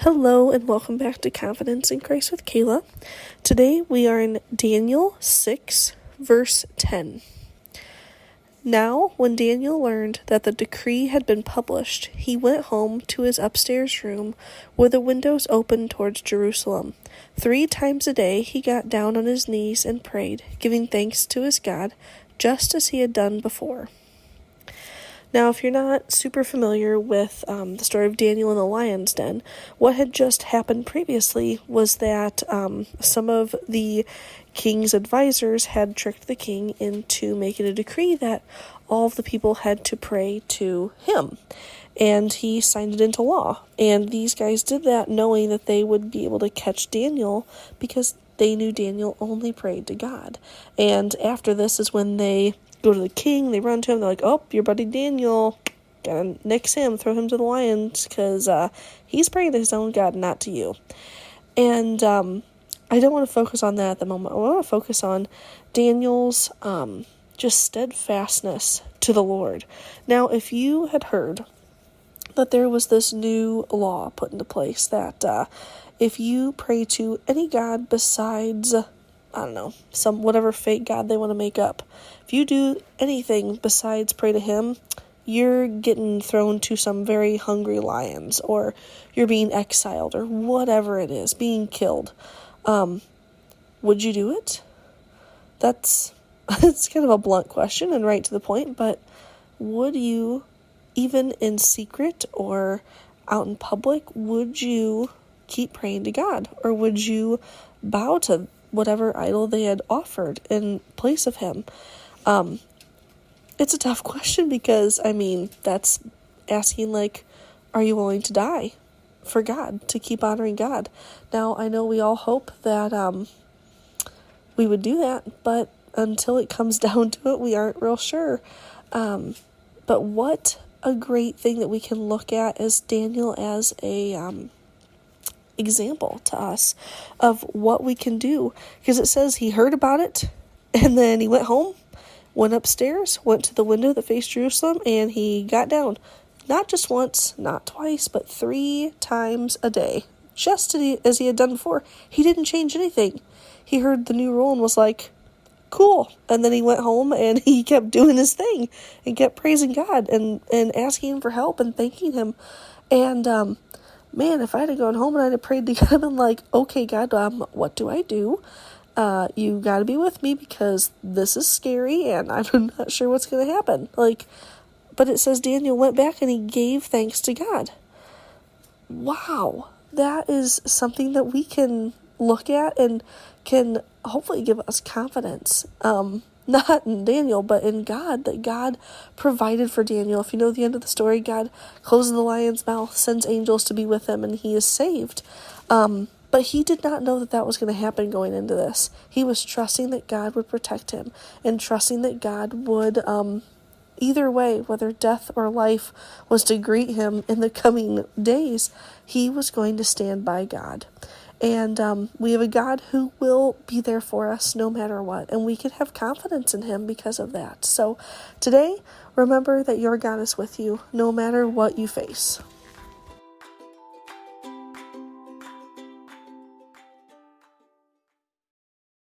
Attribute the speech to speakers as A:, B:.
A: Hello and welcome back to Confidence in Christ with Kayla. Today we are in Daniel 6, verse 10. Now, when Daniel learned that the decree had been published, he went home to his upstairs room where the windows opened towards Jerusalem. 3 times a day he got down on his knees and prayed, giving thanks to his God, just as he had done before. Now, if you're not super familiar with the story of Daniel in the lion's den, what had just happened previously was that some of the king's advisors had tricked the king into making a decree that all of the people had to pray to him. And he signed it into law. And these guys did that knowing that they would be able to catch Daniel because they knew Daniel only prayed to God. And after this is when they go to the king, they run to him, they're like, oh, your buddy Daniel, gotta nix him, throw him to the lions, because he's praying to his own God, not to you. And I don't want to focus on that at the moment. I want to focus on Daniel's just steadfastness to the Lord. Now, if you had heard that there was this new law put into place that if you pray to any god besides some whatever fake god they want to make up. If you do anything besides pray to him, you're getting thrown to some very hungry lions, or you're being exiled, or whatever it is, being killed. Would you do it? It's kind of a blunt question and right to the point, but would you, even in secret or out in public, would you keep praying to God? Or would you bow to whatever idol they had offered in place of him? It's a tough question because, that's asking, are you willing to die for God, to keep honoring God? Now, I know we all hope that we would do that, but until it comes down to it, we aren't real sure. But what a great thing that we can look at as Daniel as a example to us of what we can do, because it says he heard about it and then he went home, went upstairs, went to the window that faced Jerusalem, and he got down, not just once, not twice, but 3 times a day, just as he had done before. He didn't change anything. He heard the new rule and was like, cool, and then he went home and he kept doing his thing and kept praising God and asking him for help and thanking him. And man, if I had gone home and I'd have prayed to God, I'd been like, okay, God, what do I do? You got to be with me because this is scary and I'm not sure what's going to happen. But it says Daniel went back and he gave thanks to God. Wow, that is something that we can look at and can hopefully give us confidence. Not in Daniel, but in God, that God provided for Daniel. If you know the end of the story, God closes the lion's mouth, sends angels to be with him, and he is saved. But he did not know that was going to happen going into this. He was trusting that God would protect him and trusting that God would, either way, whether death or life was to greet him in the coming days, he was going to stand by God. And we have a God who will be there for us no matter what. And we can have confidence in him because of that. So today, remember that your God is with you no matter what you face.